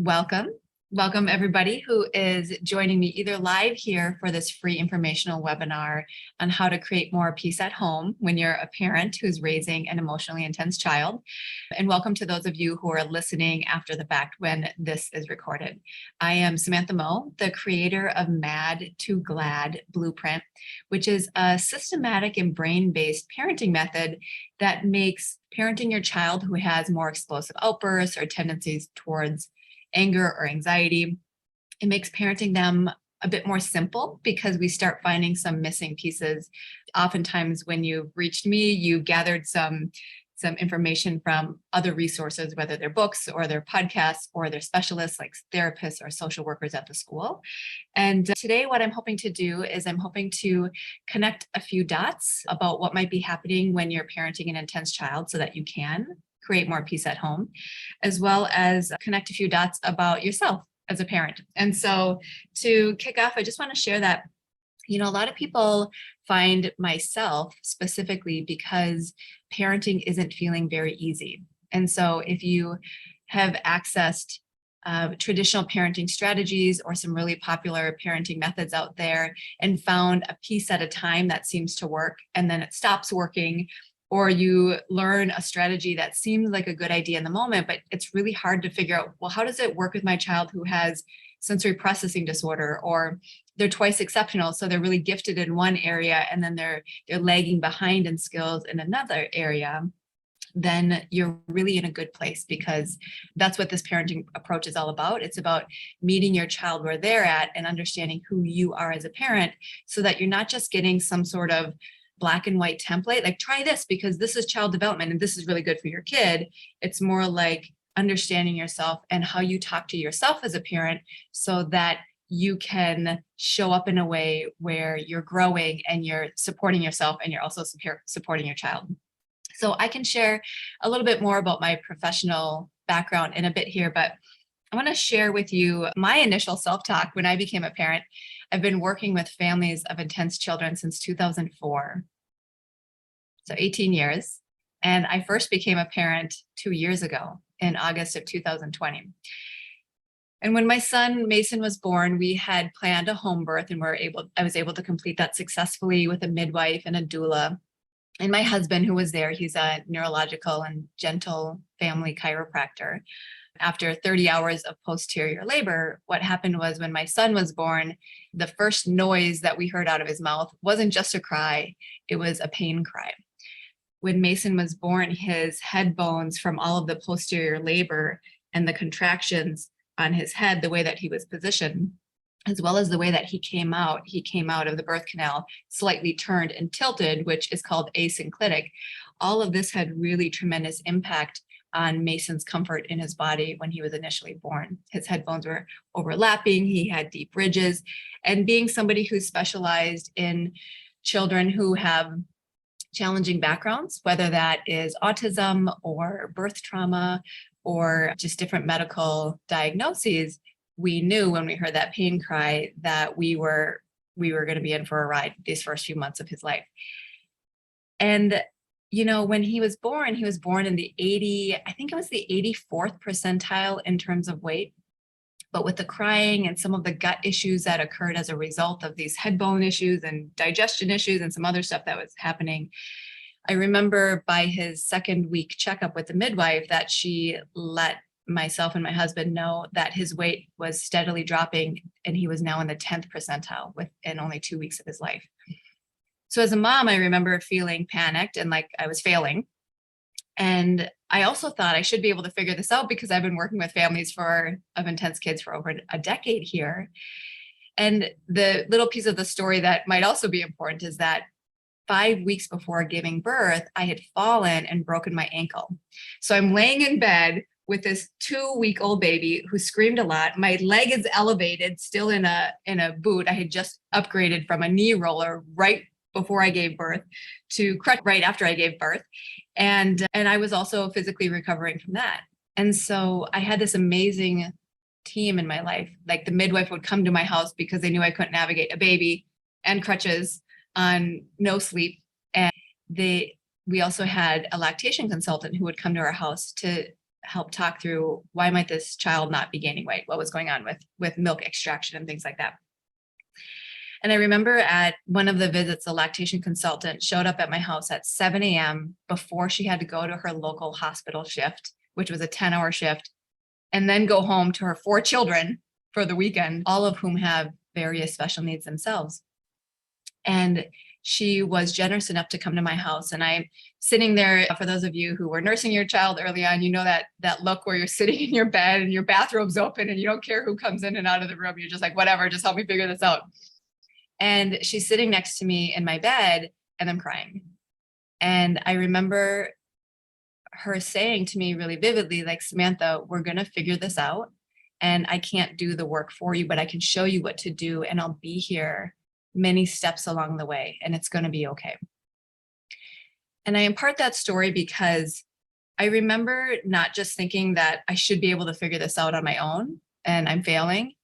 Welcome. Welcome everybody who is joining me either live here for this free informational webinar on how to create more peace at home when you're a parent who's raising an emotionally intense child. And welcome to those of you who are listening after the fact when this is recorded. I am Samantha Moe, the creator of Mad to Glad Blueprint, which is a systematic and brain-based parenting method that makes parenting your child who has more explosive outbursts or tendencies towards anger or anxiety. It makes parenting them a bit more simple because we start finding some missing pieces. Oftentimes when you've reached me, you gathered some information from other resources, whether they're books or their podcasts or their specialists like therapists or social workers at the school. And today what I'm hoping to do is I'm hoping to connect a few dots about what might be happening when you're parenting an intense child so that you can create more peace at home, as well as connect a few dots about yourself as a parent. And so to kick off, I just want to share that, a lot of people find myself specifically because parenting isn't feeling very easy. And so if you have accessed traditional parenting strategies or some really popular parenting methods out there and found a piece at a time that seems to work and then it stops working, or you learn a strategy that seems like a good idea in the moment, but it's really hard to figure out, well, how does it work with my child who has sensory processing disorder, or they're twice exceptional, so they're really gifted in one area and then they're lagging behind in skills in another area? Then you're really in a good place, because that's what this parenting approach is all about. It's about meeting your child where they're at and understanding who you are as a parent, so that you're not just getting some sort of black and white template, like try this because this is child development and this is really good for your kid. It's more like understanding yourself and how you talk to yourself as a parent so that you can show up in a way where you're growing and you're supporting yourself and you're also supporting your child. So I can share a little bit more about my professional background in a bit here, but I want to share with you my initial self-talk when I became a parent. I've been working with families of intense children since 2004, so 18 years. And I first became a parent 2 years ago in August of 2020. And when my son Mason was born, we had planned a home birth and I was able to complete that successfully with a midwife and a doula. And my husband, who was there, he's a neurological and gentle family chiropractor. After 30 hours of posterior labor, what happened was when my son was born, the first noise that we heard out of his mouth wasn't just a cry, it was a pain cry. When Mason was born, his head bones from all of the posterior labor and the contractions on his head, the way that he was positioned, as well as the way that he came out of the birth canal slightly turned and tilted, which is called asynclitic. All of this had really tremendous impact on Mason's comfort in his body when he was initially born. His head bones were overlapping, he had deep ridges, and being somebody who specialized in children who have challenging backgrounds, whether that is autism or birth trauma or just different medical diagnoses, we knew when we heard that pain cry that we were going to be in for a ride these first few months of his life. And when he was born in the 84th percentile in terms of weight. But with the crying and some of the gut issues that occurred as a result of these head bone issues and digestion issues and some other stuff that was happening, I remember by his second week checkup with the midwife that she let myself and my husband know that his weight was steadily dropping and he was now in the 10th percentile within only 2 weeks of his life. So as a mom, I remember feeling panicked and like I was failing. And I also thought I should be able to figure this out because I've been working with families of intense kids for over a decade here. And the little piece of the story that might also be important is that 5 weeks before giving birth, I had fallen and broken my ankle. So I'm laying in bed with this 2-week-old baby who screamed a lot. My leg is elevated, still in a boot. I had just upgraded from a knee roller right before I gave birth to crutch right after I gave birth. And I was also physically recovering from that. And so I had this amazing team in my life. Like the midwife would come to my house because they knew I couldn't navigate a baby and crutches on no sleep. And we also had a lactation consultant who would come to our house to help talk through why might this child not be gaining weight? What was going on with milk extraction and things like that. And I remember at one of the visits, the lactation consultant showed up at my house at 7 a.m. before she had to go to her local hospital shift, which was a 10-hour shift, and then go home to her 4 children for the weekend, all of whom have various special needs themselves. And she was generous enough to come to my house. And I'm sitting there, for those of you who were nursing your child early on, you know that look where you're sitting in your bed and your bathrobe's open and you don't care who comes in and out of the room. You're just like, whatever, just help me figure this out. And she's sitting next to me in my bed and I'm crying. And I remember her saying to me really vividly, like, Samantha, we're going to figure this out. And I can't do the work for you, but I can show you what to do. And I'll be here many steps along the way, and it's going to be okay. And I impart that story because I remember not just thinking that I should be able to figure this out on my own and I'm failing,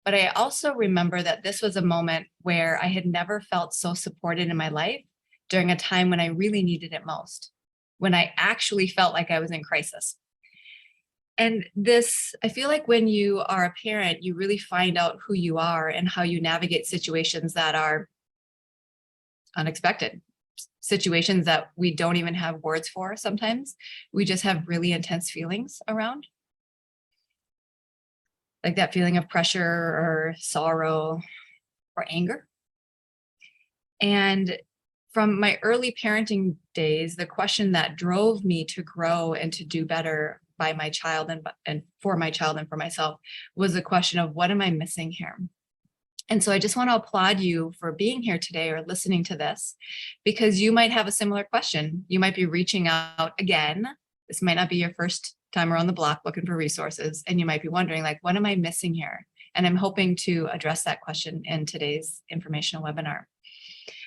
but I also remember that this was a moment where I had never felt so supported in my life during a time when I really needed it most, when I actually felt like I was in crisis. And this, I feel like when you are a parent, you really find out who you are and how you navigate situations that are unexpected, situations that we don't even have words for sometimes. We just have really intense feelings around. Like that feeling of pressure or sorrow or anger. And from my early parenting days, the question that drove me to grow and to do better by my child and for my child and for myself was the question of, what am I missing here? And so I just want to applaud you for being here today or listening to this, because you might have a similar question. You might be reaching out again. This might not be your first time around the block looking for resources. And you might be wondering, like, what am I missing here? And I'm hoping to address that question in today's informational webinar.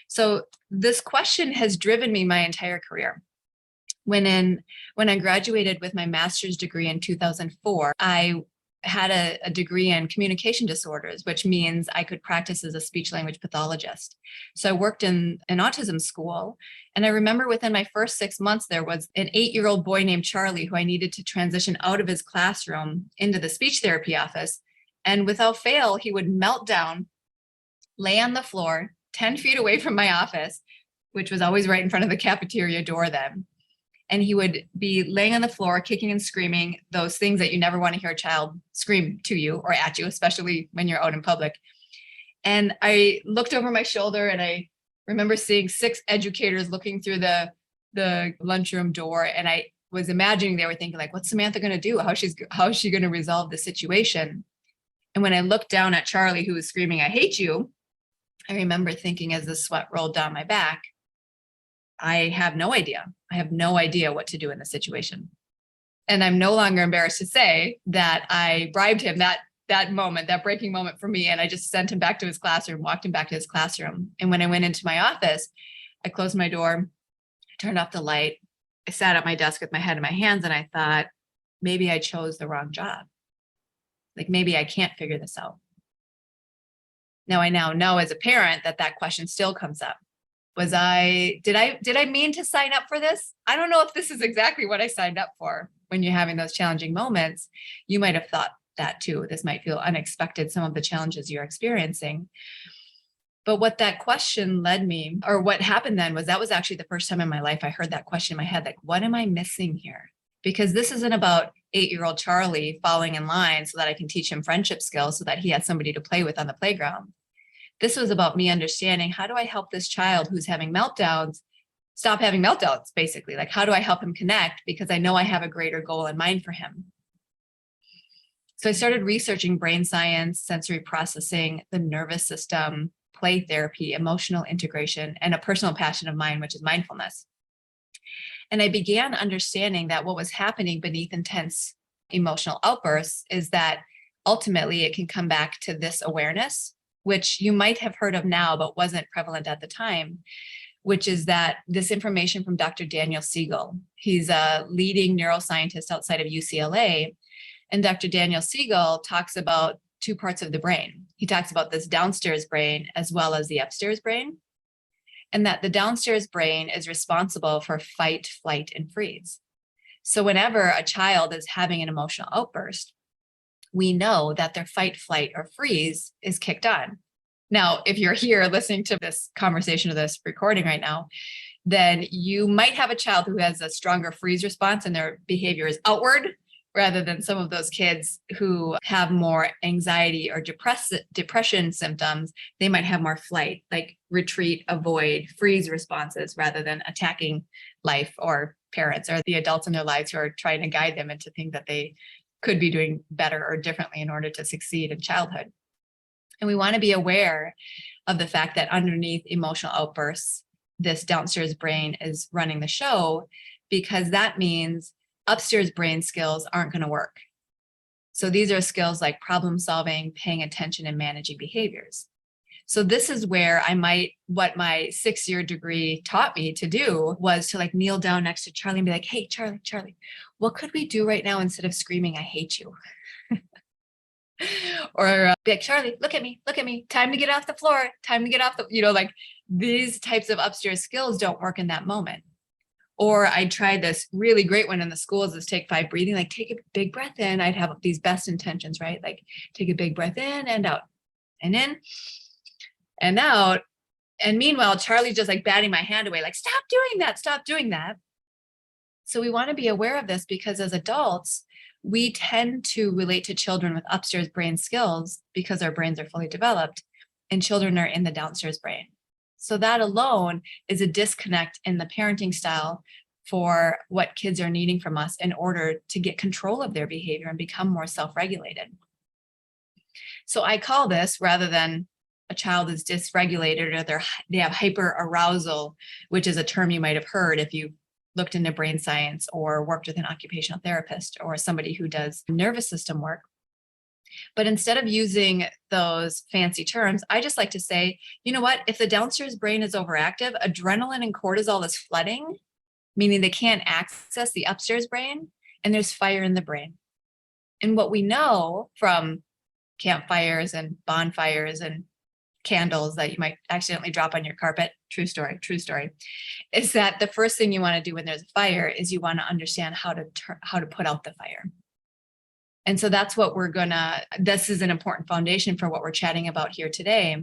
So this question has driven me my entire career. When I graduated with my master's degree in 2004, I had a degree in communication disorders, which means I could practice as a speech language pathologist. So I worked in an autism school. And I remember within my first 6 months, there was an 8-year-old boy named Charlie who I needed to transition out of his classroom into the speech therapy office. And without fail, he would melt down, lay on the floor 10 feet away from my office, which was always right in front of the cafeteria door then. And he would be laying on the floor, kicking and screaming, those things that you never want to hear a child scream to you or at you, especially when you're out in public. And I looked over my shoulder and I remember seeing 6 educators looking through the lunchroom door. And I was imagining they were thinking, like, what's Samantha going to do? How is she going to resolve the situation? And when I looked down at Charlie, who was screaming, I hate you, I remember thinking as the sweat rolled down my back, I have no idea. I have no idea what to do in this situation. And I'm no longer embarrassed to say that I bribed him that moment, that breaking moment for me. And I just sent him back to his classroom, walked him back to his classroom. And when I went into my office, I closed my door, turned off the light. I sat at my desk with my head in my hands and I thought, maybe I chose the wrong job. Like, maybe I can't figure this out. Now I know as a parent that question still comes up. Did I mean to sign up for this? I don't know if this is exactly what I signed up for. When you're having those challenging moments, you might have thought that too. This might feel unexpected, some of the challenges you're experiencing. But what that question led me, or what happened then, was that was actually the first time in my life I heard that question in my head, like, what am I missing here? Because this isn't about 8-year-old Charlie falling in line so that I can teach him friendship skills so that he has somebody to play with on the playground. This was about me understanding, how do I help this child who's having meltdowns stop having meltdowns, basically? Like, how do I help him connect? Because I know I have a greater goal in mind for him. So I started researching brain science, sensory processing, the nervous system, play therapy, emotional integration, and a personal passion of mine, which is mindfulness. And I began understanding that what was happening beneath intense emotional outbursts is that ultimately it can come back to this awareness, which you might have heard of now, but wasn't prevalent at the time, which is that this information from Dr. Daniel Siegel. He's a leading neuroscientist outside of UCLA. And Dr. Daniel Siegel talks about 2 parts of the brain. He talks about this downstairs brain as well as the upstairs brain. And that the downstairs brain is responsible for fight, flight, and freeze. So whenever a child is having an emotional outburst, we know that their fight, flight, or freeze is kicked on. Now, if you're here listening to this conversation or this recording right now, then you might have a child who has a stronger freeze response and their behavior is outward, rather than some of those kids who have more anxiety or depression symptoms. They might have more flight, like retreat, avoid, freeze responses, rather than attacking life or parents or the adults in their lives who are trying to guide them into things that they could be doing better or differently in order to succeed in childhood. And we want to be aware of the fact that underneath emotional outbursts, this downstairs brain is running the show, because that means upstairs brain skills aren't going to work. So these are skills like problem solving, paying attention, and managing behaviors. So this is where what my 6-year degree taught me to do was to like kneel down next to Charlie and be like, hey, Charlie, what could we do right now instead of screaming, I hate you? Or be like, Charlie, look at me, time to get off the floor, time to get off like these types of upstairs skills don't work in that moment. Or I tried this really great one in the schools, is take 5 breathing, like take a big breath in. I'd have these best intentions, right? Like take a big breath in and out, and in and out. And meanwhile, Charlie's just like batting my hand away, like, stop doing that. So we want to be aware of this, because as adults, we tend to relate to children with upstairs brain skills because our brains are fully developed, and children are in the downstairs brain. So that alone is a disconnect in the parenting style for what kids are needing from us in order to get control of their behavior and become more self-regulated. So I call this, rather than a child is dysregulated or they have hyper arousal, which is a term you might have heard if you looked into brain science or worked with an occupational therapist or somebody who does nervous system work. But instead of using those fancy terms, I just like to say, you know what, if the downstairs brain is overactive, adrenaline and cortisol is flooding, meaning they can't access the upstairs brain, and there's fire in the brain. And what we know from campfires and bonfires and candles that you might accidentally drop on your carpet, true story, is that the first thing you want to do when there's a fire is you want to understand how to put out the fire. And so that's what this is an important foundation for what we're chatting about here today.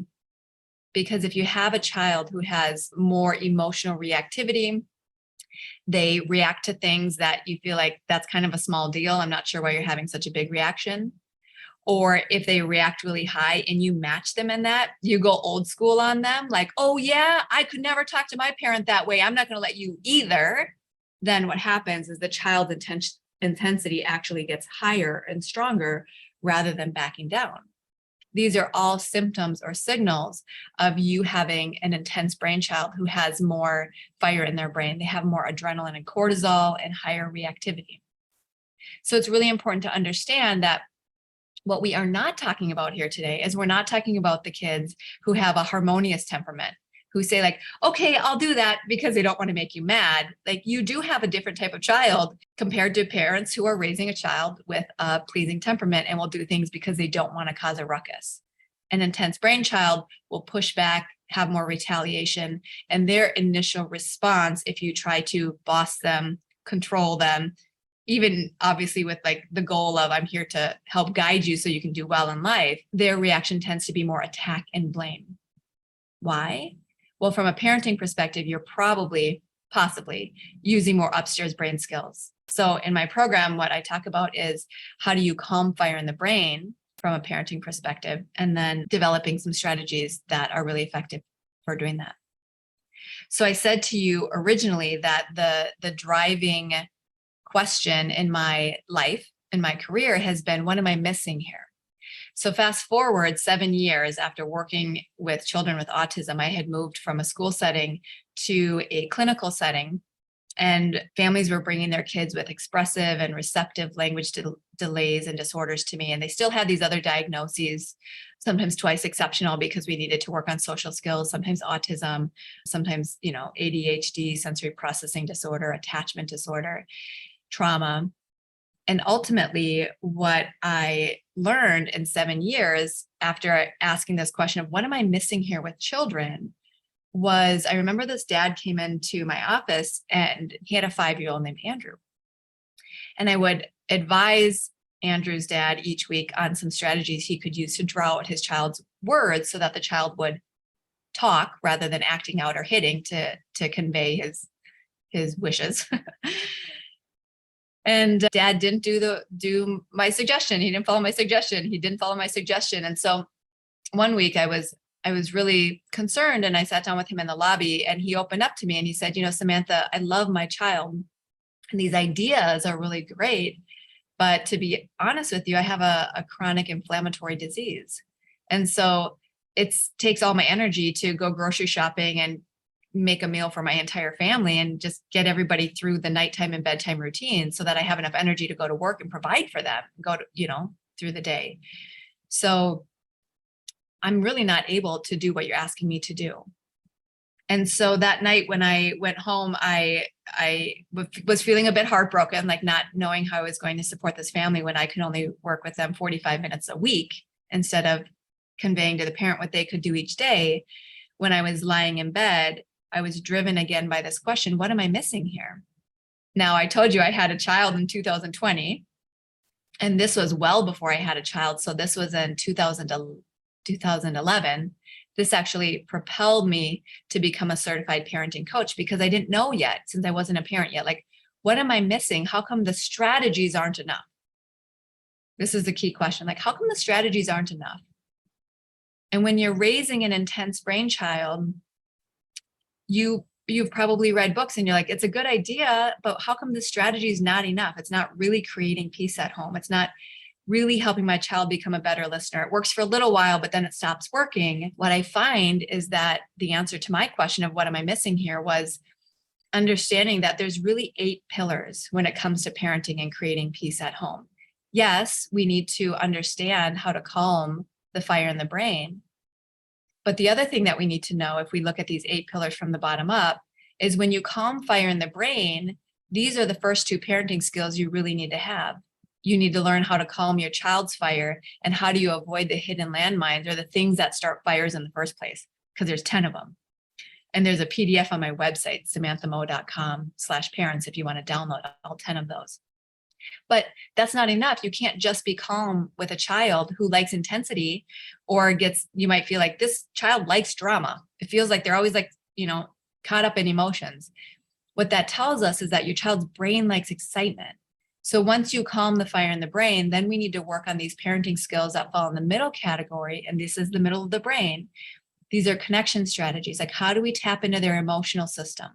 Because if you have a child who has more emotional reactivity, they react to things that you feel like that's kind of a small deal. I'm not sure why you're having such a big reaction. Or if they react really high and you match them in that, you go old school on them, like, oh yeah, I could never talk to my parent that way, I'm not going to let you either. Then what happens is the child's intensity actually gets higher and stronger rather than backing down. These are all symptoms or signals of you having an intense brain child who has more fire in their brain. They have more adrenaline and cortisol and higher reactivity. So it's really important to understand that what we are not talking about here today is we're not talking about the kids who have a harmonious temperament, who say like, okay, I'll do that because they don't want to make you mad. Like, you do have a different type of child compared to parents who are raising a child with a pleasing temperament and will do things because they don't want to cause a ruckus. An intense brain child will push back, have more retaliation, and their initial response, if you try to boss them, control them, even obviously with like the goal of I'm here to help guide you so you can do well in life, their reaction tends to be more attack and blame. Why? Well, from a parenting perspective, you're possibly using more upstairs brain skills. So in my program, what I talk about is how do you calm fire in the brain from a parenting perspective, and then developing some strategies that are really effective for doing that. So I said to you originally that the driving question in my life, in my career, has been, what am I missing here? So fast forward 7 years after working with children with autism, I had moved from a school setting to a clinical setting, and families were bringing their kids with expressive and receptive language delays and disorders to me. And they still had these other diagnoses, sometimes twice exceptional because we needed to work on social skills, sometimes autism, sometimes, ADHD, sensory processing disorder, attachment disorder, trauma. And ultimately, what I learned in 7 years after asking this question of what am I missing here with children was, I remember this dad came into my office and he had a 5-year-old named Andrew. And I would advise Andrew's dad each week on some strategies he could use to draw out his child's words so that the child would talk rather than acting out or hitting to convey his wishes. And dad didn't do my suggestion. He didn't follow my suggestion. He didn't follow my suggestion. And so one week I was really concerned, and I sat down with him in the lobby, and he opened up to me and he said, Samantha, I love my child and these ideas are really great. But to be honest with you, I have a chronic inflammatory disease. And so it takes all my energy to go grocery shopping and make a meal for my entire family and just get everybody through the nighttime and bedtime routine so that I have enough energy to go to work and provide for them, through the day. So I'm really not able to do what you're asking me to do. And so that night when I went home, I was feeling a bit heartbroken, like not knowing how I was going to support this family when I could only work with them 45 minutes a week instead of conveying to the parent what they could do each day. When I was lying in bed, I was driven again by this question, what am I missing here? Now, I told you I had a child in 2020, and this was well before I had a child. So this was in 2011. This actually propelled me to become a certified parenting coach because I didn't know yet, since I wasn't a parent yet, like, what am I missing? How come the strategies aren't enough? This is the key question. Like, how come the strategies aren't enough? And when you're raising an intense brain child, you've probably read books and you're like, it's a good idea, but how come the strategy is not enough? It's not really creating peace at home. It's not really helping my child become a better listener. It works for a little while, but then it stops working. What I find is that the answer to my question of what am I missing here was understanding that there's really 8 pillars when it comes to parenting and creating peace at home. Yes, we need to understand how to calm the fire in the brain. But the other thing that we need to know, if we look at these 8 pillars from the bottom up, is when you calm fire in the brain, these are the first 2 parenting skills you really need to have. You need to learn how to calm your child's fire, and how do you avoid the hidden landmines or the things that start fires in the first place, because there's 10 of them. And there's a PDF on my website, samanthamo.com/parents, if you want to download all 10 of those. But that's not enough. You can't just be calm with a child who likes intensity or you might feel like this child likes drama. It feels like they're always caught up in emotions. What that tells us is that your child's brain likes excitement. So once you calm the fire in the brain, then we need to work on these parenting skills that fall in the middle category. And this is the middle of the brain. These are connection strategies. Like, how do we tap into their emotional system?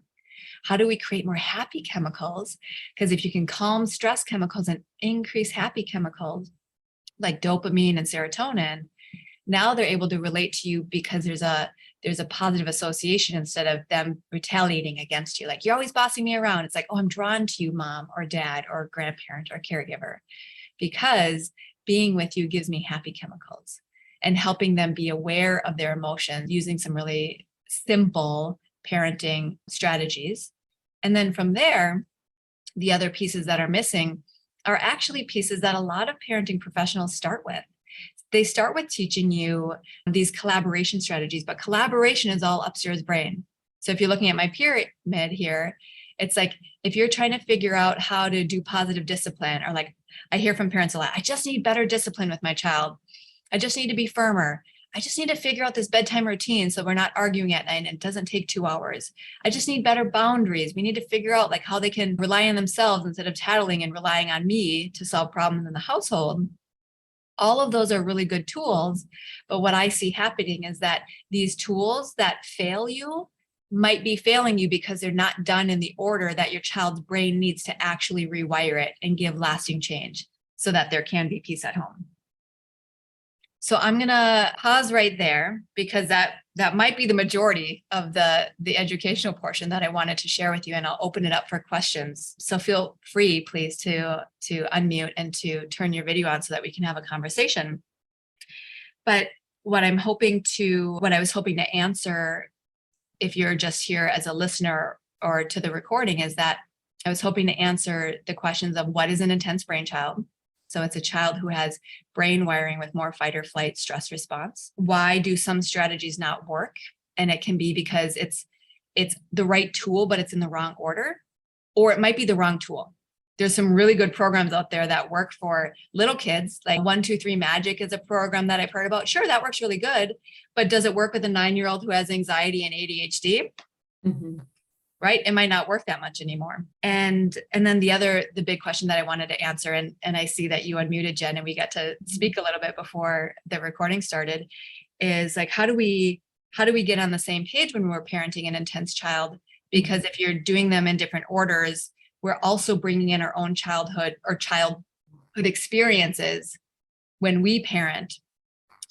How do we create more happy chemicals? Because if you can calm stress chemicals and increase happy chemicals like dopamine and serotonin, now they're able to relate to you because there's a positive association instead of them retaliating against you. Like, you're always bossing me around. It's like, oh, I'm drawn to you, mom or dad or grandparent or caregiver, because being with you gives me happy chemicals, and helping them be aware of their emotions using some really simple parenting strategies. And then from there, the other pieces that are missing are actually pieces that a lot of parenting professionals start with. They start with teaching you these collaboration strategies, but collaboration is all upstairs brain. So if you're looking at my pyramid here, it's like, if you're trying to figure out how to do positive discipline, or like I hear from parents a lot, I just need better discipline with my child. I just need to be firmer. I just need to figure out this bedtime routine so we're not arguing at night and it doesn't take 2 hours. I just need better boundaries. We need to figure out like how they can rely on themselves instead of tattling and relying on me to solve problems in the household. All of those are really good tools. But what I see happening is that these tools that fail you might be failing you because they're not done in the order that your child's brain needs to actually rewire it and give lasting change so that there can be peace at home. So I'm going to pause right there, because that might be the majority of the educational portion that I wanted to share with you, and I'll open it up for questions. So feel free, please, to unmute and to turn your video on so that we can have a conversation. But what I was hoping to answer, if you're just here as a listener or to the recording, is that I was hoping to answer the questions of what is an intense brain child. So it's a child who has brain wiring with more fight or flight stress response. Why do some strategies not work? And it can be because it's the right tool, but it's in the wrong order, or it might be the wrong tool. there's some really good programs out there that work for little kids. Like 1-2-3 Magic is a program that I've heard about. Sure, that works really good, but does it work with a 9-year-old who has anxiety and ADHD? Right? It might not work that much anymore. And then the big question that I wanted to answer, and I see that you unmuted, Jen, and we got to speak a little bit before the recording started, is like, how do we get on the same page when we're parenting an intense child? Because if you're doing them in different orders, we're also bringing in our own childhood experiences when we parent.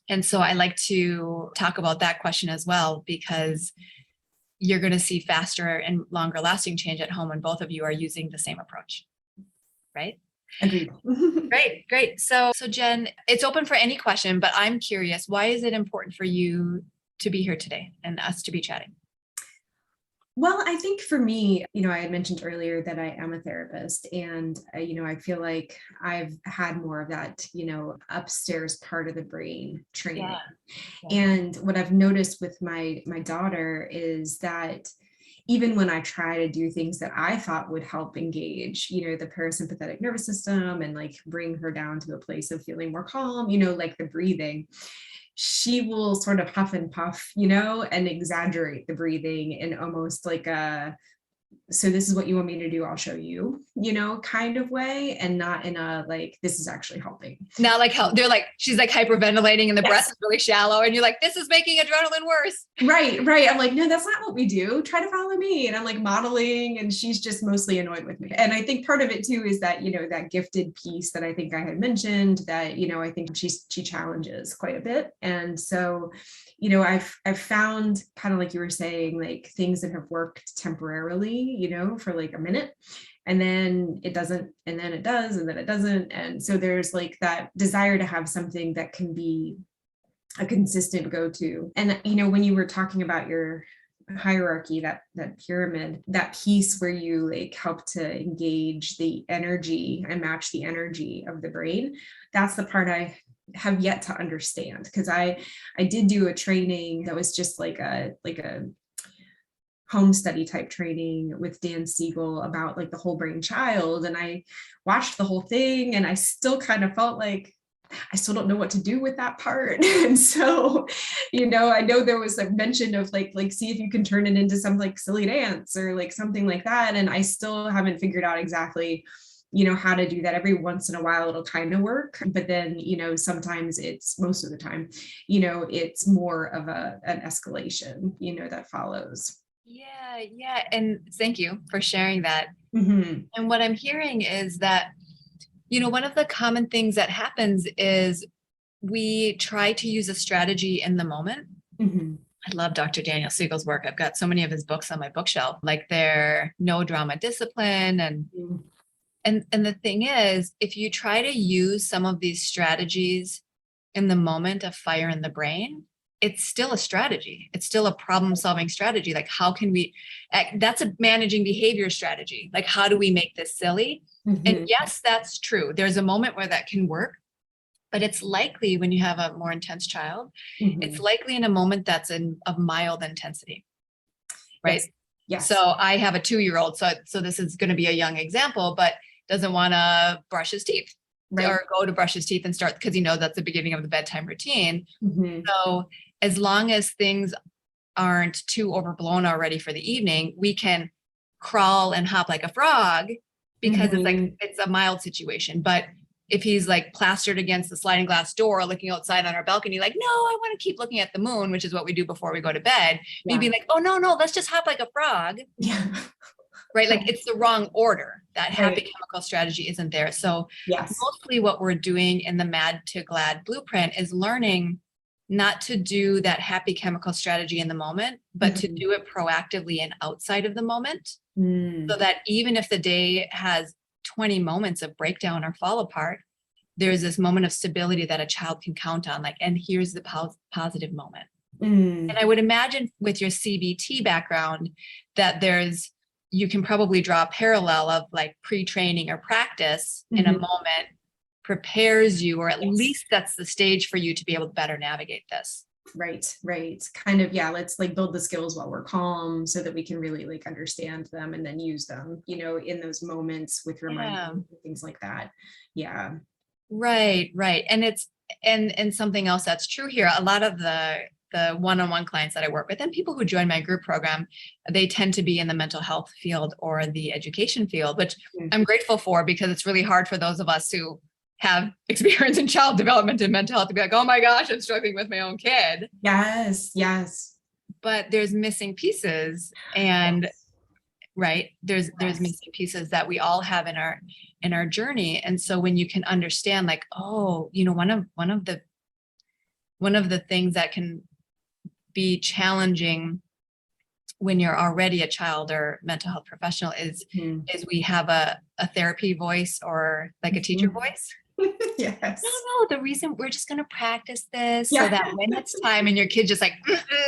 And so I like to talk about that question as well, because you're going to see faster and longer lasting change at home when both of you are using the same approach. Right? Agreed. Great. So Jen, it's open for any question, but I'm curious, why is it important for you to be here today and us to be chatting? Well, I think for me, I had mentioned earlier that I am a therapist, and, I feel like I've had more of that, upstairs part of the brain training. Yeah. And what I've noticed with my daughter is that even when I try to do things that I thought would help engage, the parasympathetic nervous system and like bring her down to a place of feeling more calm, like the breathing, she will sort of huff and puff, and exaggerate the breathing in almost like so this is what you want me to do, I'll show you, kind of way, and not in a like, this is actually helping. Not like how they're like, she's like hyperventilating and the breath is really shallow. And you're like, this is making adrenaline worse. Right. I'm like, no, that's not what we do. Try to follow me. And I'm like modeling, and she's just mostly annoyed with me. And I think part of it too is that, that gifted piece that I think I had mentioned that, I think she challenges quite a bit. And so, I've found, kind of like you were saying, like things that have worked temporarily, for like a minute, and then it doesn't, and then it does, and then it doesn't. And so there's like that desire to have something that can be a consistent go-to. And, when you were talking about your hierarchy, that pyramid, that piece where you like help to engage the energy and match the energy of the brain, that's the part I have yet to understand, because I did do a training that was just like a home study type training with Dan Siegel about like the whole brain child, and I watched the whole thing, and I still kind of felt like I still don't know what to do with that part. And so, I know there was a mention of like see if you can turn it into some like silly dance or like something like that, and I still haven't figured out exactly how to do that. Every once in a while it'll kind of work, but then sometimes most of the time it's more of an escalation that follows. Yeah, and thank you for sharing that. And what I'm hearing is that one of the common things that happens is we try to use a strategy in the moment. I love Dr. Daniel Siegel's work. I've got so many of his books on my bookshelf, like their No Drama Discipline. And the thing is, if you try to use some of these strategies in the moment of fire in the brain, it's still a strategy. It's still a problem-solving strategy. Like, how can we, that's a managing behavior strategy. Like, how do we make this silly? And yes, that's true. There's a moment where that can work, but it's likely when you have a more intense child, it's likely in a moment that's of mild intensity, right? Yes. So I have a 2-year-old, so this is going to be a young example, but doesn't want to brush his teeth. Right. Or go to brush his teeth and start, because that's the beginning of the bedtime routine. So as long as things aren't too overblown already for the evening, we can crawl and hop like a frog, because it's a mild situation. But if he's like plastered against the sliding glass door, looking outside on our balcony, like, no, I want to keep looking at the moon, which is what we do before we go to bed. Yeah. We'd be like, oh, no, let's just hop like a frog. Yeah. Right? Like, it's the wrong order. That happy chemical strategy isn't there. So mostly what we're doing in the Mad to Glad blueprint is learning not to do that happy chemical strategy in the moment, but to do it proactively and outside of the moment. So that even if the day has 20 moments of breakdown or fall apart, there's this moment of stability that a child can count on, like, and here's the positive moment. And I would imagine with your CBT background that you can probably draw a parallel of like pre-training or practice in a moment prepares you, or at least that's the stage for you to be able to better navigate this. Right. Kind of, yeah, let's like build the skills while we're calm so that we can really like understand them and then use them, in those moments with reminders Yeah. and things like that. Yeah. Right. And something else that's true here, a lot of the one-on-one clients that I work with and people who join my group program, they tend to be in the mental health field or the education field, which I'm grateful for because it's really hard for those of us who have experience in child development and mental health to be like, oh my gosh, I'm struggling with my own kid. Yes. But there's missing pieces and Yes. right, there's Yes. missing pieces that we all have in our journey. And so when you can understand like, oh, one of the things that can be challenging when you're already a child or mental health professional Mhm. is we have a therapy voice or like a teacher Mhm. voice. Yes. No, the reason we're just going to practice this so Yeah. that when it's time and your kid's just like,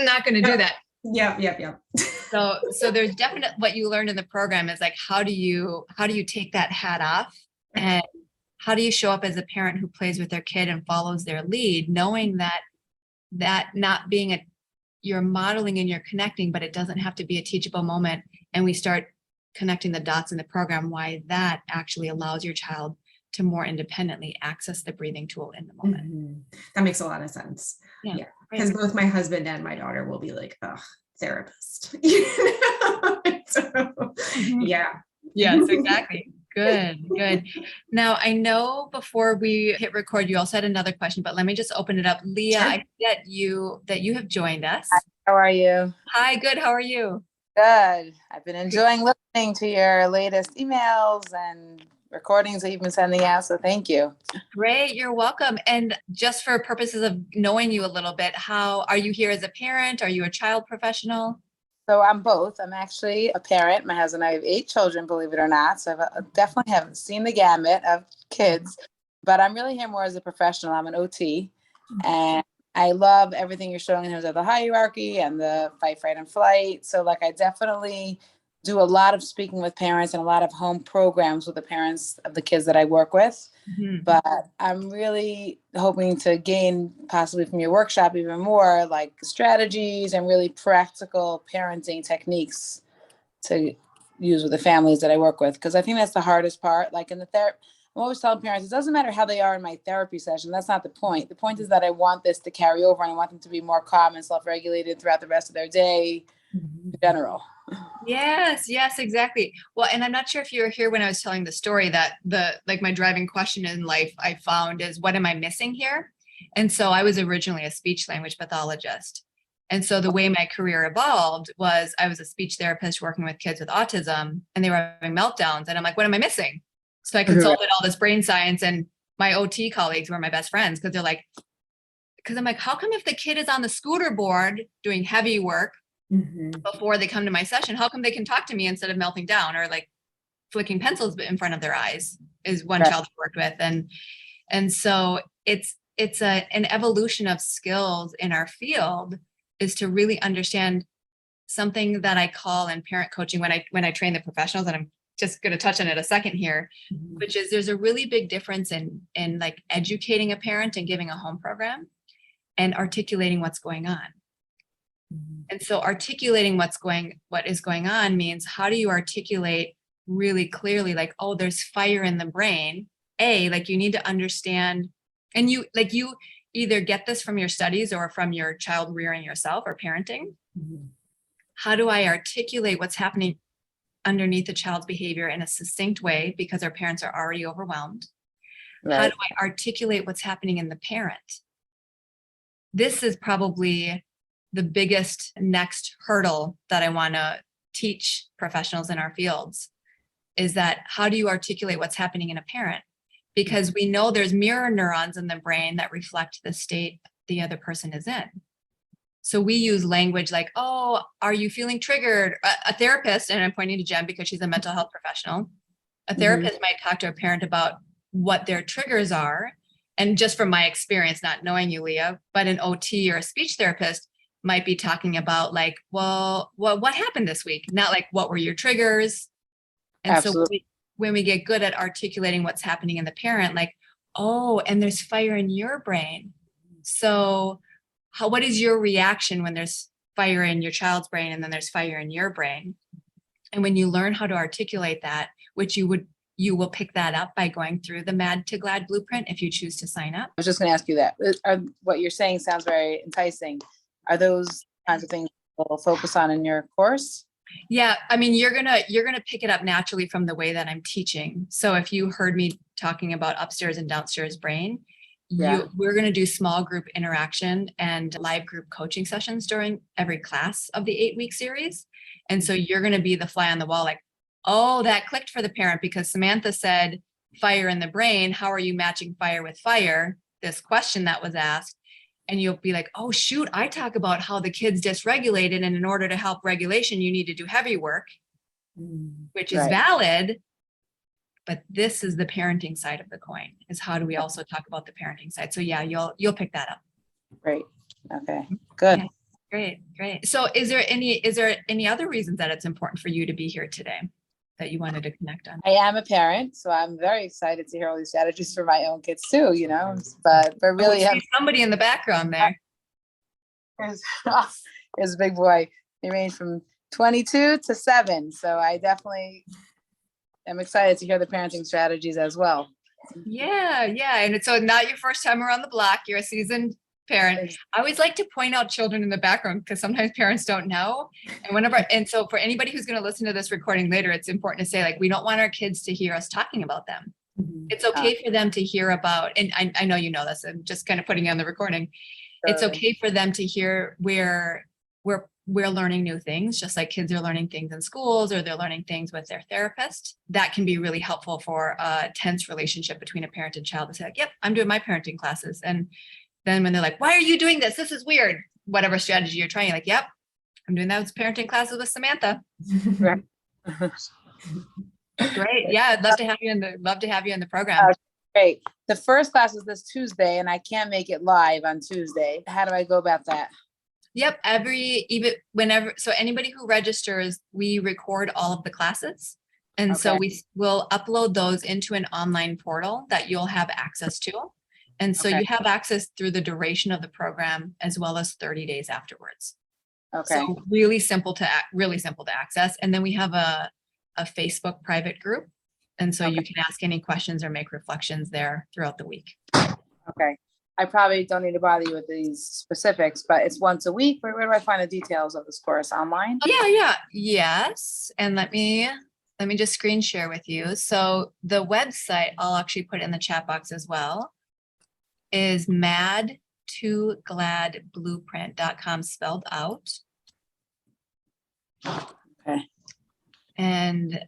not going to do Yep. that. Yep. So there's definite what you learned in the program is like, how do you take that hat off and how do you show up as a parent who plays with their kid and follows their lead, knowing that not being you're modeling and you're connecting, but it doesn't have to be a teachable moment. And we start connecting the dots in the program, why that actually allows your child to more independently access the breathing tool in the moment. Mhm. That makes a lot of sense. Yeah. Yeah. Right. Because both my husband and my daughter will be like, ugh, therapist. So, Mhm. yeah. Yes, exactly. Good. Now, I know before we hit record, you also had another question, but let me just open it up. Leah, Sure. I see that you have joined us. How are you? Hi, good. How are you? Good. I've been enjoying listening to your latest emails and recordings that you've been sending out. So thank you. Great, you're welcome. And just for purposes of knowing you a little bit, how are you here as a parent? Are you a child professional? So I'm both. I'm actually a parent. My husband and I have 8 children, believe it or not. So I've definitely haven't seen the gamut of kids, but I'm really here more as a professional. I'm an OT, and I love everything you're showing in terms of the hierarchy and the fight, fright, and flight. So like I definitely do a lot of speaking with parents and a lot of home programs with the parents of the kids that I work with. Mhm. But I'm really hoping to gain possibly from your workshop even more like strategies and really practical parenting techniques to use with the families that I work with. Because I think that's the hardest part. Like in the therapy, I'm always telling parents, it doesn't matter how they are in my therapy session. That's not the point. The point is that I want this to carry over and I want them to be more calm and self-regulated throughout the rest of their day in general. Yes, exactly. Well, and I'm not sure if you were here when I was telling the story that my driving question in life I found is what am I missing here? And so I was originally a speech language pathologist. And so the way my career evolved was I was a speech therapist working with kids with autism and they were having meltdowns. And I'm like, what am I missing? So I consulted all this brain science and my OT colleagues were my best friends because they're like, because I'm like, how come if the kid is on the scooter board doing heavy work before they come to my session, how come they can talk to me instead of melting down or like flicking pencils in front of their eyes is one child I worked with. And so an evolution of skills in our field is to really understand something that I call in parent coaching when I train the professionals, and I'm just going to touch on it a second here, which is there's a really big difference in like educating a parent and giving a home program and articulating what's going on. And so articulating what is going on means how do you articulate really clearly, like, oh, there's fire in the brain. Like you need to understand, and you either get this from your studies or from your child rearing yourself or parenting. How do I articulate what's happening underneath the child's behavior in a succinct way because our parents are already overwhelmed? How do I articulate what's happening in the parent? This is probably the biggest next hurdle that I want to teach professionals in our fields is that how do you articulate what's happening in a parent? Because we know there's mirror neurons in the brain that reflect the state the other person is in. So we use language like, oh, are you feeling triggered? A therapist, and I'm pointing to Jen because she's a mental health professional, a therapist might talk to a parent about what their triggers are. And just from my experience, not knowing you, Leah, but an OT or a speech therapist might be talking about like, well, what happened this week? Not like, what were your triggers? And Absolutely. so when we get good at articulating what's happening in the parent, like, oh, and there's fire in your brain. So what is your reaction when there's fire in your child's brain and then there's fire in your brain? And when you learn how to articulate that, which you will pick that up by going through the Mad to Glad blueprint if you choose to sign up. I was just going to ask you that. What you're saying sounds very enticing. Are those kinds of things we'll focus on in your course? Yeah, I mean, you're gonna pick it up naturally from the way that I'm teaching. So if you heard me talking about upstairs and downstairs brain, we're gonna do small group interaction and live group coaching sessions during every class of the 8-week series. And so you're gonna be the fly on the wall, like, oh, that clicked for the parent because Samantha said fire in the brain. How are you matching fire with fire? This question that was asked. And you'll be like, oh, shoot, I talk about how the kid's dysregulated. And in order to help regulation, you need to do heavy work, which is valid. But this is the parenting side of the coin, is how do we also talk about the parenting side? So yeah, you'll pick that up. Great. Okay, good. Yeah, great. So is there any other reasons that it's important for you to be here today that you wanted to connect on? I am a parent, so I'm very excited to hear all these strategies for my own kids too, but really somebody in the background there. There's a big boy. They range from 22 to 7. So I definitely am excited to hear the parenting strategies as well. Yeah. And so not your first time around the block, you're a seasoned parent. I always like to point out children in the background because sometimes parents don't know. And so for anybody who's going to listen to this recording later, it's important to say, like, we don't want our kids to hear us talking about them. It's okay for them to hear about, and I know you know this, I'm just kind of putting it on the recording. It's okay for them to hear where we're learning new things, just like kids are learning things in schools or they're learning things with their therapist. That can be really helpful for a tense relationship between a parent and child to say, like, yep, I'm doing my parenting classes. And then when they're like, why are you doing this? This is weird. Whatever strategy you're trying, like, yep, I'm doing those parenting classes with Samantha. Right. Great. Yeah. I'd love to have you in the program. Great. The first class is this Tuesday and I can't make it live on Tuesday. How do I go about that? Yep. So anybody who registers, we record all of the classes. And so we will upload those into an online portal that you'll have access to. And so you have access through the duration of the program as well as 30 days afterwards. Okay. So really simple to access. And then we have a Facebook private group. And so you can ask any questions or make reflections there throughout the week. Okay. I probably don't need to bother you with these specifics, but it's once a week. Where do I find the details of this course? Online? Yeah. Yes. And let me just screen share with you. So the website, I'll actually put it in the chat box as well, is mad2gladblueprint.com spelled out. Okay. And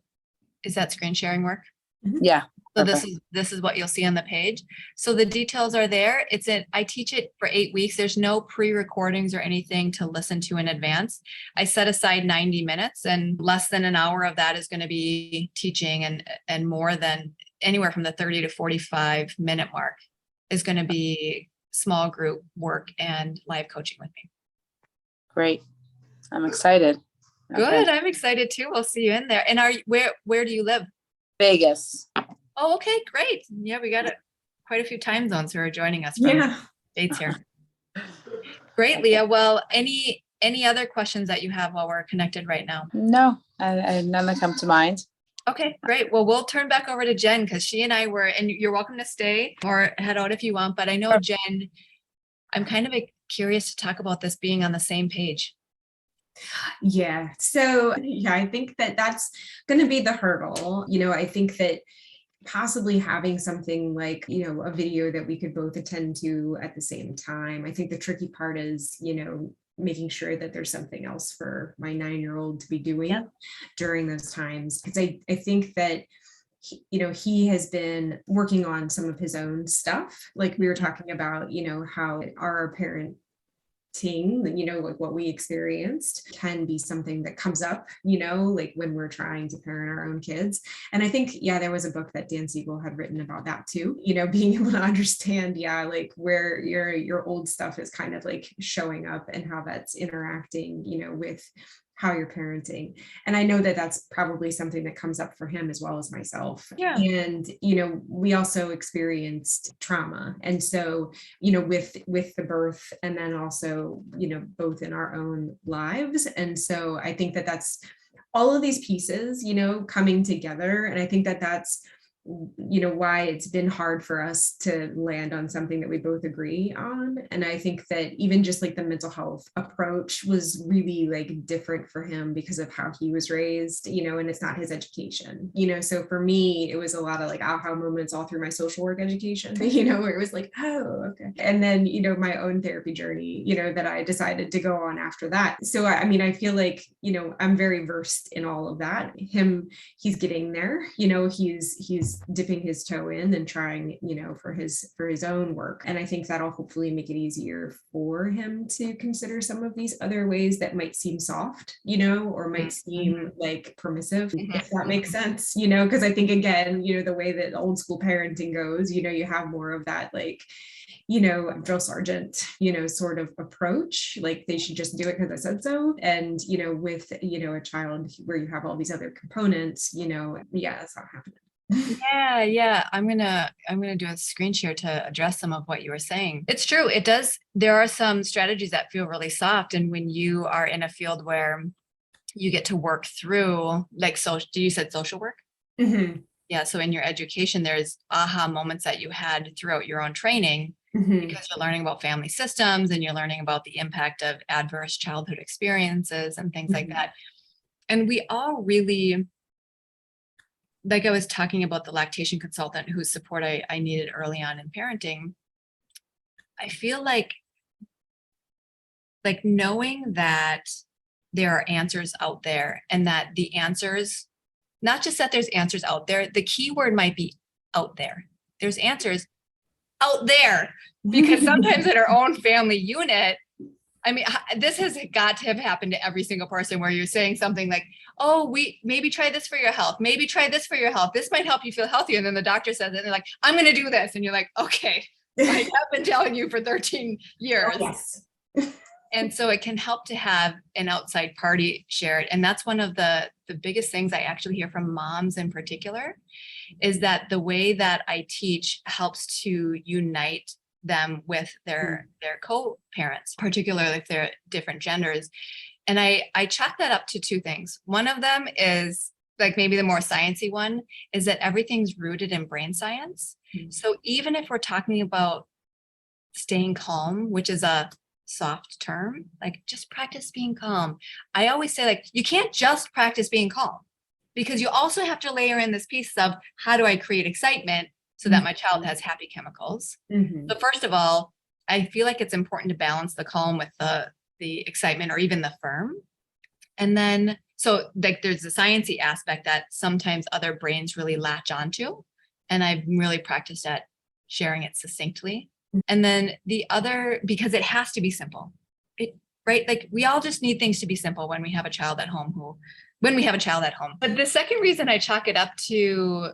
is that screen sharing work? Yeah. So this is what you'll see on the page. So the details are there. I teach it for 8 weeks. There's no pre-recordings or anything to listen to in advance. I set aside 90 minutes and less than an hour of that is going to be teaching and more than anywhere from the 30 to 45 minute mark is going to be small group work and live coaching with me. Great. I'm excited. Good. I'm excited too. We'll see you in there. And where do you live? Vegas. Oh, okay, great. Yeah, we got quite a few time zones who are joining us from dates here. Great, Leah. Well, any other questions that you have while we're connected right now? No, I none that come to mind. Okay, great. Well, we'll turn back over to Jen because she and I and you're welcome to stay or head out if you want. But I know, Jen, I'm kind of curious to talk about this being on the same page. Yeah. So I think that's going to be the hurdle. I think that possibly having something like, a video that we could both attend to at the same time. I think the tricky part is, making sure that there's something else for my 9-year-old to be doing during those times. Because I think that, he has been working on some of his own stuff. Like we were talking about, how our parenting, like what we experienced can be something that comes up, like when we're trying to parent our own kids. And I think, there was a book that Dan Siegel had written about that too, being able to understand, like where your old stuff is kind of like showing up and how that's interacting, with how you're parenting. And I know that that's probably something that comes up for him as well as myself. Yeah. And, we also experienced trauma. And so, with the birth and then also, both in our own lives. And so I think that that's all of these pieces, coming together. And I think that that's why it's been hard for us to land on something that we both agree on. And I think that even just like the mental health approach was really like different for him because of how he was raised, and it's not his education, so for me, it was a lot of like aha moments all through my social work education, where it was like, oh, okay. And then, my own therapy journey, that I decided to go on after that. So, I feel like, I'm very versed in all of that. He's getting there, he's dipping his toe in and trying, for his own work. And I think that'll hopefully make it easier for him to consider some of these other ways that might seem soft, or might seem like permissive, if that makes sense, because I think again, the way that old school parenting goes, you have more of that like, drill sergeant, sort of approach, like they should just do it because I said so. And, with, a child where you have all these other components, yeah, that's not happening. Yeah. I'm gonna do a screen share to address some of what you were saying. It's true. It does. There are some strategies that feel really soft. And when you are in a field where you get to work through, like, you said social work? Mm-hmm. Yeah. So in your education, there's aha moments that you had throughout your own training, because you're learning about family systems and you're learning about the impact of adverse childhood experiences and things like that. And we all really, like I was talking about the lactation consultant whose support I needed early on in parenting, I feel like knowing that there are answers out there, and that the answers, not just that there's answers out there, the key word might be out there. There's answers out there, because sometimes in our own family unit, this has got to have happened to every single person where you're saying something like, oh, maybe try this for your health. Maybe try this for your health. This might help you feel healthier. And then the doctor says it and they're like, I'm going to do this. And you're like, okay, I have been telling you for 13 years. Oh, yes. And so it can help to have an outside party share it. And that's one of the biggest things I actually hear from moms in particular, is that the way that I teach helps to unite them with their co-parents, particularly if they're different genders. And I chalk that up to two things. One of them is, like, maybe the more sciencey one, is that everything's rooted in brain science. So even if we're talking about staying calm, which is a soft term, like just practice being calm. I always say, like, you can't just practice being calm, because you also have to layer in this piece of how do I create excitement so that my child has happy chemicals. So first of all, I feel like it's important to balance the calm with the excitement, or even the firm. And then, so like there's the sciencey aspect that sometimes other brains really latch onto. And I've really practiced at sharing it succinctly. And then the other, because it has to be simple, right? Like we all just need things to be simple when we have a child at home But the second reason I chalk it up to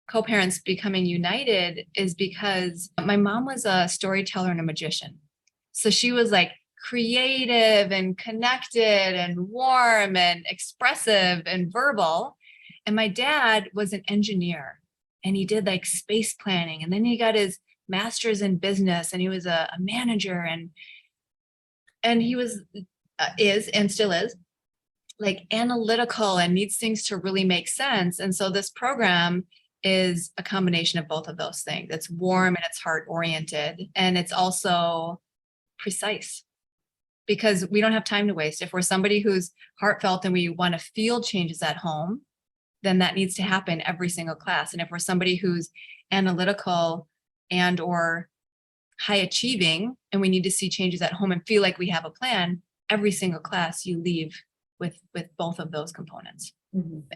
co-parents becoming united is because my mom was a storyteller and a magician. So she was like creative and connected and warm and expressive and verbal. And my dad was an engineer, and he did like space planning. And then he got his master's in business, and he was a manager, and he was and still is like analytical and needs things to really make sense. And so this program is a combination of both of those things. It's warm and it's heart oriented, and it's also precise, because we don't have time to waste. If we're somebody who's heartfelt and we want to feel changes at home, then that needs to happen every single class. And if we're somebody who's analytical and or high achieving, and we need to see changes at home and feel like we have a plan, every single class you leave with both of those components.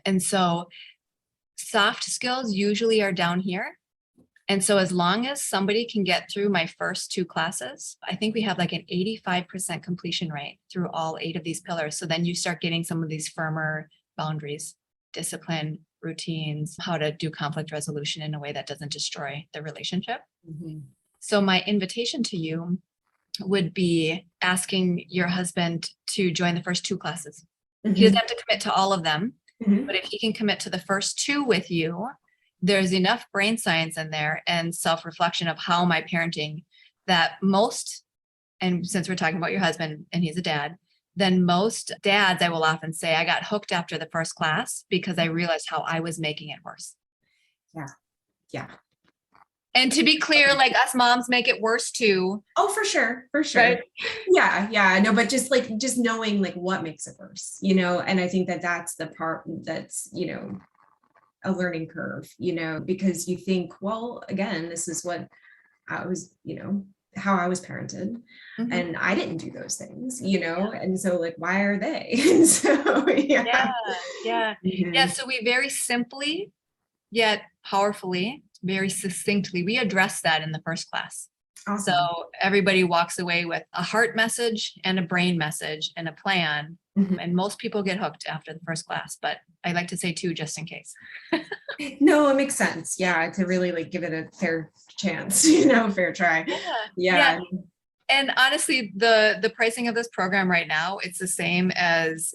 And so soft skills usually are down here. And so as long as somebody can get through my first two classes, I think we have like an 85% completion rate through all 8 of these pillars. So then you start getting some of these firmer boundaries, discipline, routines, how to do conflict resolution in a way that doesn't destroy the relationship. So my invitation to you would be asking your husband to join the first 2 classes. He doesn't have to commit to all of them, Mhm. but if he can commit to the first two with you, there's enough brain science in there and self-reflection of how am I parenting that most, and since we're talking about your husband and he's a dad, then most dads, I will often say, I got hooked after the first class because I realized how I was making it worse. Yeah. Yeah. And to be clear, like us moms make it worse too. Oh, for sure. For sure. Right. Yeah. Yeah. No, but just knowing like what makes it worse, and I think that that's the part that's, a learning curve, because you think, well, again, this is what I was, how I was parented, Mhm. and I didn't do those things, and so like, why are they? And so, yeah. Yeah. Mhm. So we very simply, yet powerfully, very succinctly, we address that in the first class. Awesome. So everybody walks away with a heart message and a brain message and a plan. Mhm. And most people get hooked after the first class, but I like to say two just in case. No, it makes sense. Yeah. To really like give it a fair chance, fair try. Yeah. And honestly, the pricing of this program right now, it's the same as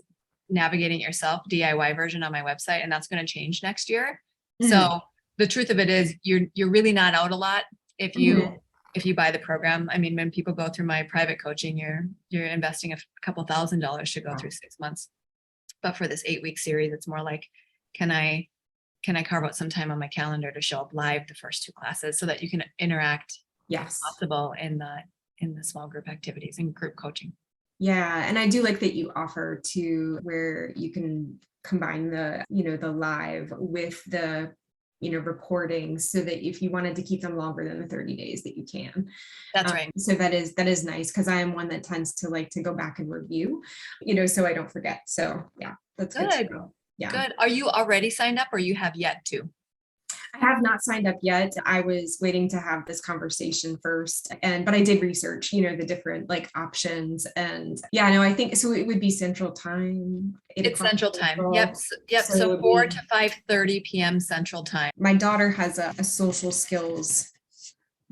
Navigating Yourself DIY version on my website, and that's going to change next year. So the truth of it is you're really not out a lot if you buy the program. I mean, when people go through my private coaching, you're investing a couple $1,000s to go through 6 months. But for this 8-week series, it's more like, can I carve out some time on my calendar to show up live the first 2 classes so that you can interact Yes. possible in the small group activities and group coaching. Yeah. And I do like that you offer to where you can combine the, the live with the, recording, so that if you wanted to keep them longer than the 30 days that you can. That's right. So that is nice, because I am one that tends to like to go back and review, so I don't forget. So yeah, that's good to know. Yeah. Good. Are you already signed up or you have yet to? I have not signed up yet. I was waiting to have this conversation first, but I did research, the different like options, and yeah, no, I think so. It would be Central Time. It's Central Time. Central. Yep. So 4 to 5:30 p.m. Central Time. My daughter has a social skills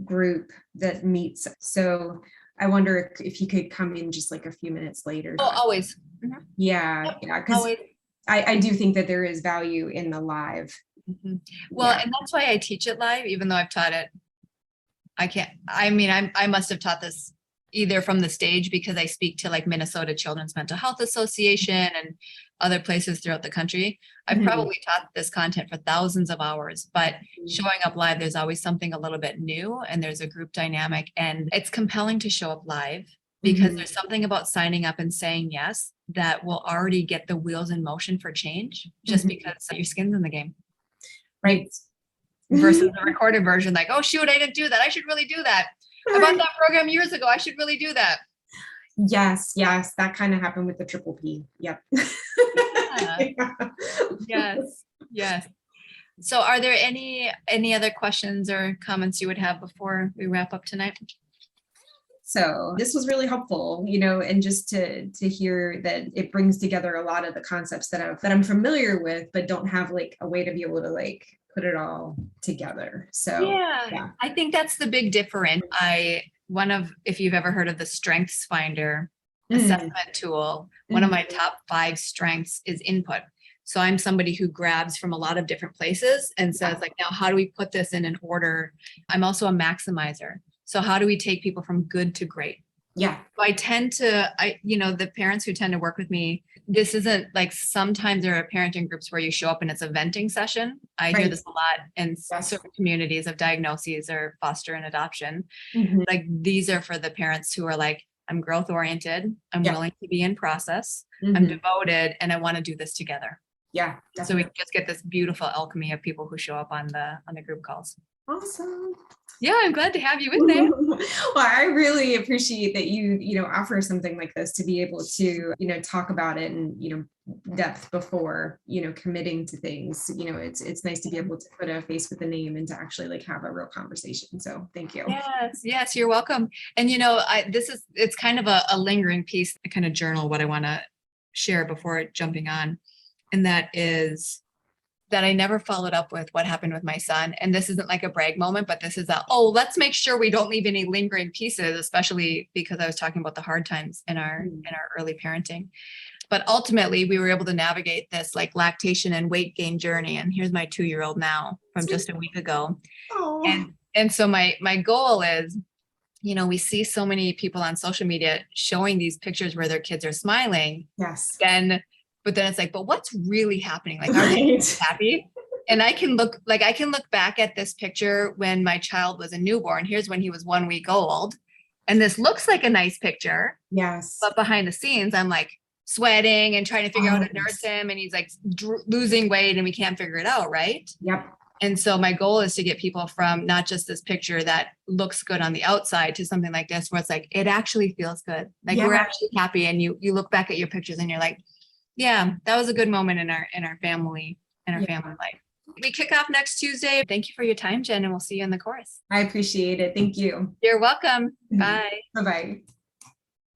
group that meets, so I wonder if you could come in just like a few minutes later. Oh, always. Mm-hmm. Yeah, because I do think that there is value in the live. Mm-hmm. Well, and that's why I teach it live, even though I've taught it. I must have taught this either from the stage because I speak to like Minnesota Children's Mental Health Association and other places throughout the country. I've probably taught this content for thousands of hours, but showing up live, there's always something a little bit new, and there's a group dynamic, and it's compelling to show up live because there's something about signing up and saying yes that will already get the wheels in motion for change, just because your skin's in the game. Right. Versus the recorded version, like, oh shoot, I didn't do that. I should really do that. I bought that program years ago. I should really do that. Yes. That kind of happened with the Triple P. Yep. Yeah. Yes. So are there any other questions or comments you would have before we wrap up tonight? So this was really helpful, and just to hear that it brings together a lot of the concepts that I'm familiar with, but don't have like a way to be able to like put it all together. So yeah. I think that's the big difference. If you've ever heard of the Strengths Finder assessment tool, one of my top 5 strengths is input. So I'm somebody who grabs from a lot of different places and says like, now how do we put this in an order? I'm also a maximizer. So how do we take people from good to great? Yeah. So the parents who tend to work with me, this isn't like, sometimes there are parenting groups where you show up and it's a venting session. I hear this a lot in certain communities of diagnoses or foster and adoption. Like these are for the parents who are like, I'm growth oriented. I'm willing to be in process. I'm devoted, and I want to do this together. Yeah. Definitely. So we just get this beautiful alchemy of people who show up on the group calls. Awesome. Yeah, I'm glad to have you in there. Well, I really appreciate that you offer something like this to be able to, talk about it in, depth before, committing to things. It's nice to be able to put a face with a name and to actually like have a real conversation. So thank you. Yes, you're welcome. And, it's kind of a lingering piece, I kind of journal what I want to share before jumping on. And that is that I never followed up with what happened with my son. And this isn't like a brag moment, but this is let's make sure we don't leave any lingering pieces, especially because I was talking about the hard times in our early parenting. But ultimately we were able to navigate this like lactation and weight gain journey. And here's my 2-year-old now from just a week ago. Oh, And so my goal is, we see so many people on social media showing these pictures where their kids are smiling. yes. But then it's like, but what's really happening? Like, are they Right. happy? And I can look back at this picture when my child was a newborn. Here's when he was 1 week old. And this looks like a nice picture, Yes. but behind the scenes, I'm like sweating and trying to figure out how to Yes. nurse him. And he's like losing weight and we can't figure it out. Right. Yep. And so my goal is to get people from not just this picture that looks good on the outside to something like this, where it's like, it actually feels good. Like we're actually happy. And you look back at your pictures and you're like, yeah, that was a good moment in our family, family life. We kick off next Tuesday. Thank you for your time, Jen, and we'll see you in the course. I appreciate it. Thank you. You're welcome. Bye. Bye-bye.